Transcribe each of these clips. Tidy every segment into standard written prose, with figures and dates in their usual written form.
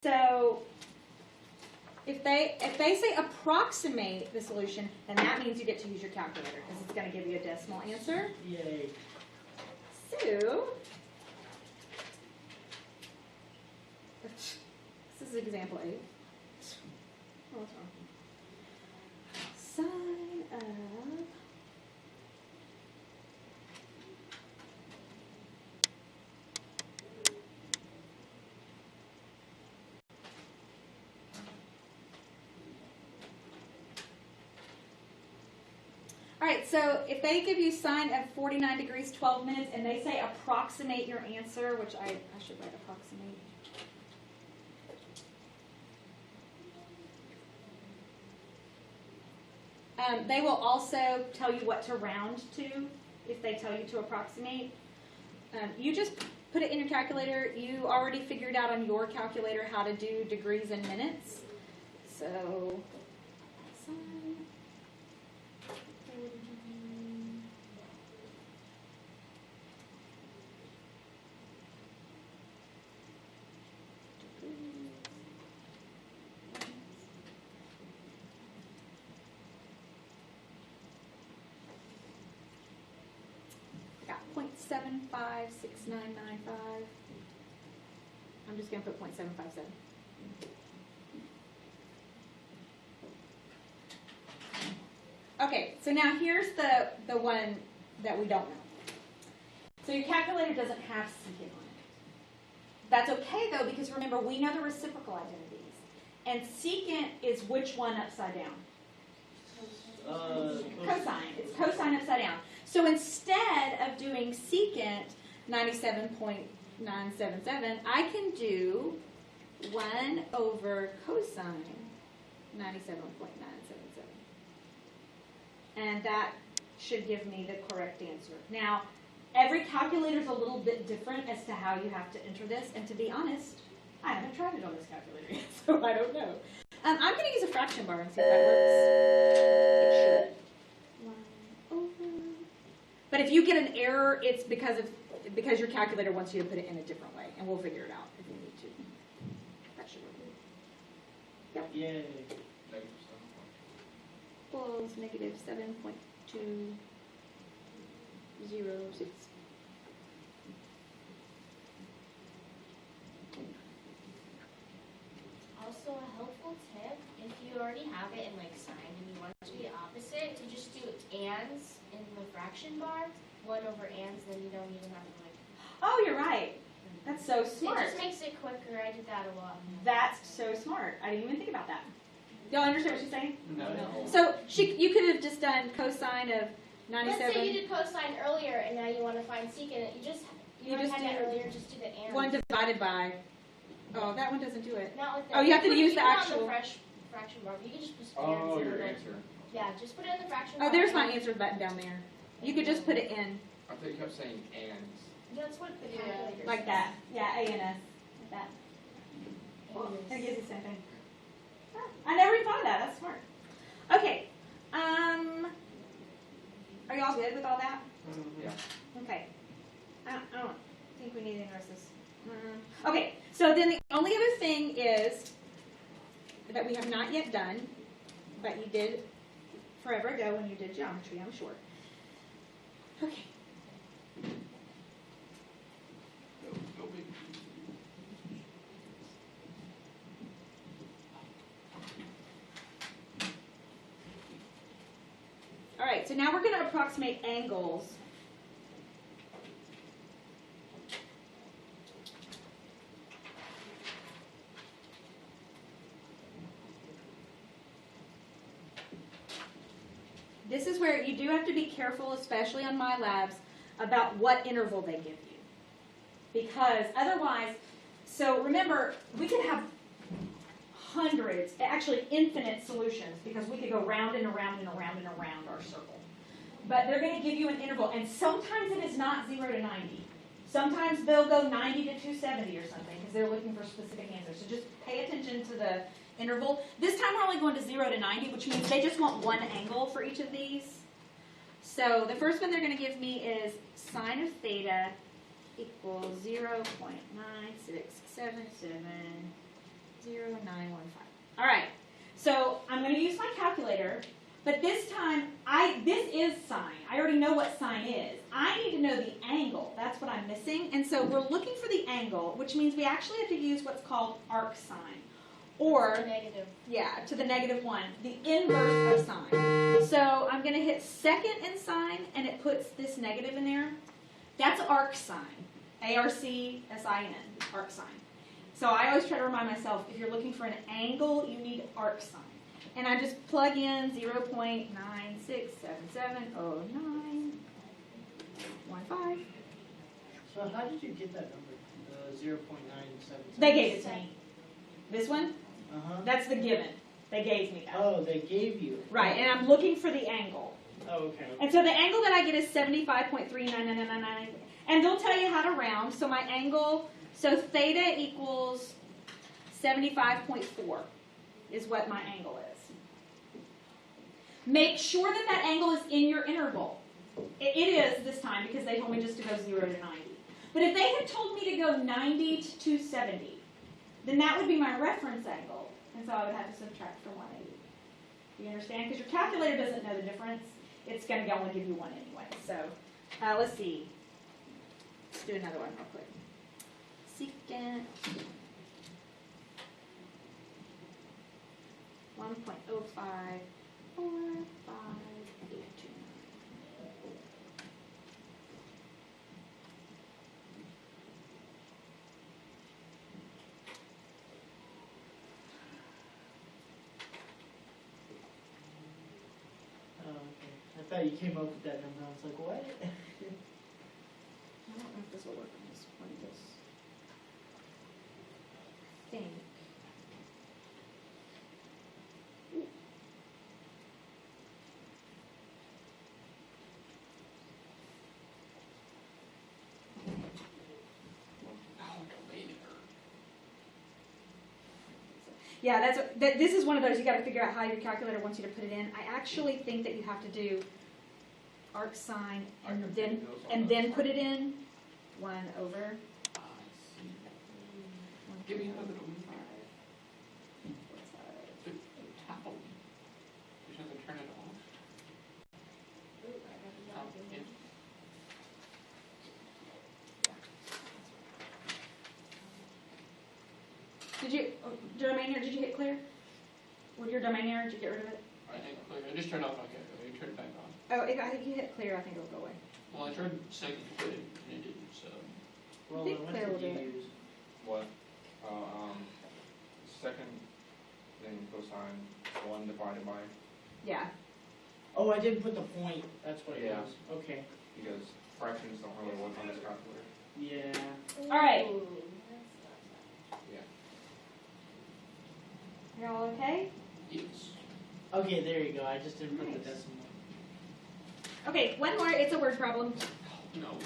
So if they say approximate the solution, then that means you get to use your calculator because it's going to give you a decimal answer. Yay. So this is example 8. Oh, what's wrong? Sine of All right, so if they give you sine of 49 degrees, 12 minutes, and they say approximate your answer, which I should write approximate. They will also tell you what to round to if they tell you to approximate. You just put it in your calculator. You already figured out on your calculator how to do degrees and minutes. So, sine. Got 0.756995. I'm just going to put 0.757. Okay, so now here's the one that we don't know. So your calculator doesn't have secant on it. That's okay though, because remember we know the reciprocal identities. And secant is which one upside down? Cosine. It's cosine upside down. So instead of doing secant 97.977, I can do 1 over cosine 97.977. And that should give me the correct answer. Now, every calculator is a little bit different as to how you have to enter this. And to be honest, I haven't tried it on this calculator yet, so I don't know. I'm going to use a fraction bar and see if that works. It should. 1 over. But if you get an error, it's because your calculator wants you to put it in a different way, and we'll figure it out if we need to. That should work. Yep. Yay. Equals negative 7.206. Also, a helpful tip, if you already have it in like sine and you want it to be opposite, to just do ands in the fraction bar, 1 over ands, then you don't even have to like. Oh, you're right. That's so smart. It just makes it quicker. I did that a lot. That's so smart. I didn't even think about that. Y'all understand what she's saying? No. So you could have just done cosine of 97. Let's say you did cosine earlier and now you want to find secant. You already had that earlier. Just do the and. 1 divided by. Oh, that one doesn't do it. Not like that. Oh, you have to use the actual. actual. Fraction bar. You can just put Oh, ands in your the- answer. Yeah, just put it in the fraction bar. Oh, there's my answer button down there. You could just put it in I thought you kept saying ands. That's what the calculator like says. that. Yeah, A-N-S. Like that. Well, It gives you the same thing. Ah, I never even thought of that. That's smart. Okay. Are y'all good with all that? Yeah. Okay. I don't think we need any rest of this. Okay. So then the only other thing is that we have not yet done, but you did forever ago when you did geometry, I'm sure. Okay. Go big. All right, so now we're going to approximate angles. This is where you do have to be careful, especially on my labs, about what interval they give you. Because otherwise, so remember, we could have hundreds, actually infinite solutions, because we could go round and around and around and around our circle. But they're going to give you an interval, and sometimes it is not 0 to 90. Sometimes they'll go 90 to 270 or something, because they're looking for specific answers. So just pay attention to the interval. This time we're only going to 0 to 90, which means they just want one angle for each of these. So the first one they're going to give me is sine of theta equals 0.9677 calculator, but this time, this is sine. I already know what sine is. I need to know the angle. That's what I'm missing. And so we're looking for the angle, which means we actually have to use what's called arc sine. Or, Negative. yeah, to the -1, the inverse of sine. So I'm going to hit second in sine, and it puts this negative in there. That's arc sine. A-R-C-S-I-N, arc sine. So I always try to remind myself, if you're looking for an angle, you need arc sine. And I just plug in 0.96770915. So how did you get that number? The 0.977? They gave it to me. This one? Uh-huh. That's the given. They gave me that. Oh, they gave you. Right, and I'm looking for the angle. Oh, okay. And so the angle that I get is 75.39999. And they'll tell you how to round. So my angle, so theta equals 75.4 is what my angle is. Make sure that that angle is in your interval. It is this time because they told me just to go 0 to 90. But if they had told me to go 90 to 270, then that would be my reference angle. And so I would have to subtract from 180. You understand? Because your calculator doesn't know the difference. It's going to only give you one anyway. So let's see. Let's do another one real quick. Secant 1.0545829. Oh, okay. I thought you came up with that number. I was like, what? I don't know if this will work on this one. This thing. Yeah, this is one of those you got to figure out how your calculator wants you to put it in. I actually think that you have to do arc sine and then put it in 1 over. Give me another one. You have to turn it off. Yeah. Did you domain error? Did you hit clear? With your domain error, did you get rid of it? I think clear. I just turned off my calculator. You turned it back on. Oh, I think you hit clear. I think it'll go away. Well, I tried second to put it and it didn't, so. Well, think what Claire will did do you it. use? What? Second thing cosine 1 divided by, Yeah. Oh, I didn't put the point. That's what it Yeah. was. Okay. because fractions don't really work on this calculator. Yeah. All right. Ooh, Yeah. You're all okay? Yes. Okay, there you go. I just didn't put the Nice. decimal. Okay, one more. It's a word problem. No.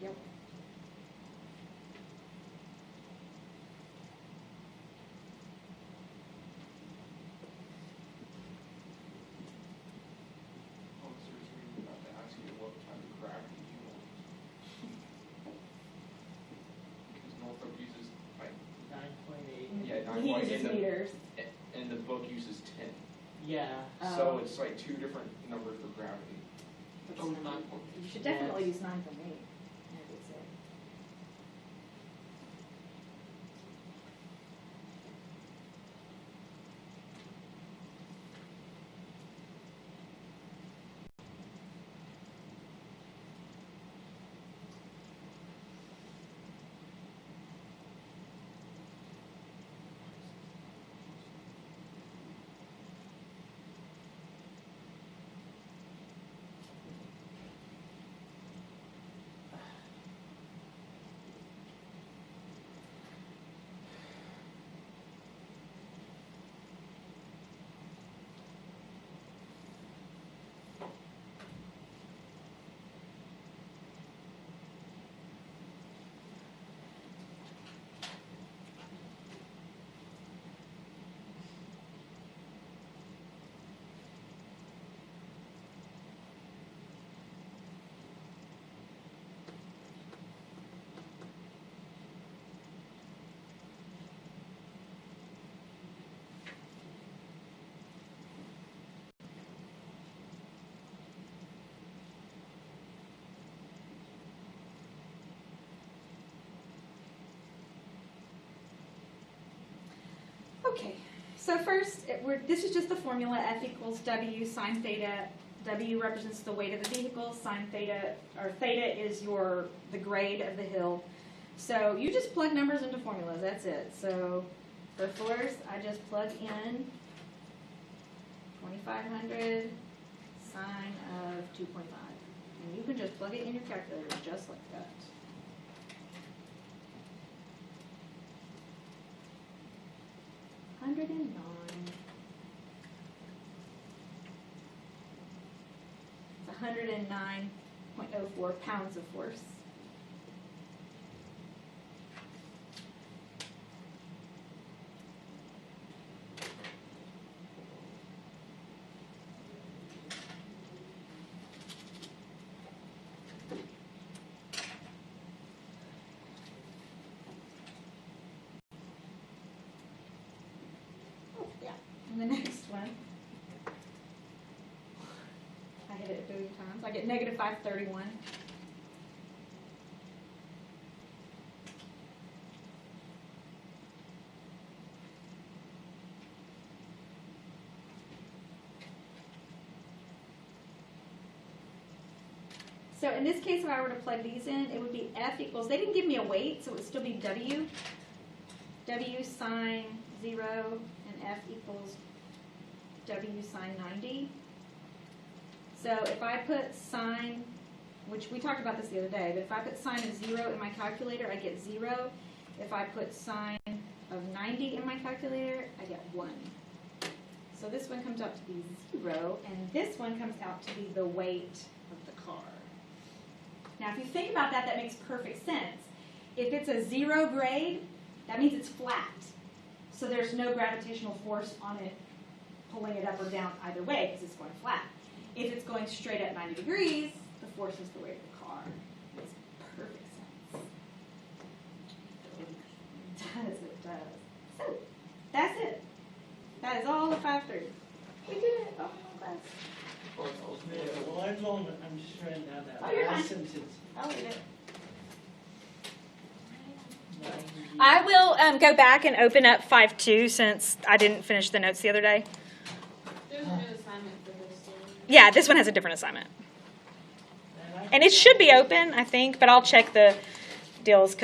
Yep. Oh, so we're about to ask you what type of gravity you want. Because Norfolk uses like 9.8. Yeah, He 9.8 uses and meters. and the book uses 10. Yeah. So it's like two different numbers for gravity. Oh, 9.8. You should definitely use 9.8. I would say. Okay, so first, this is just the formula, F equals W sine theta. W represents the weight of the vehicle, sine theta, or theta is the grade of the hill. So you just plug numbers into formulas, that's it. So for force, I just plug in 2,500 sine of 2.5. And you can just plug it in your calculator just like that. $109. It's 109.04 pounds of force. And the next one, I hit it 30 times. I get negative 531. So in this case, if I were to plug these in, it would be F equals, they didn't give me a weight, so it would still be W. W sine 0 and F equals W sine 90. So if I put sine, which we talked about this the other day, but if I put sine of 0 in my calculator, I get 0. If I put sine of 90 in my calculator, I get 1. So this one comes out to be 0, and this one comes out to be the weight of the car. Now if you think about that, that makes perfect sense. If it's a 0 grade, that means it's flat. So there's no gravitational force on it pulling it up or down either way because it's going flat. If it's going straight at 90 degrees, the force is the weight of the car. It makes perfect sense. It does. So, that's it. That is all the 530. We did it. Oh, class. Well, I'm just writing down that Oh, you're last fine. sentence. I'll read it. 90. I will go back and open up 5.2 since I didn't finish the notes the other day. There's a new assignment for this too. Yeah, this one has a different assignment. And it should be open, I think, but I'll check the deals.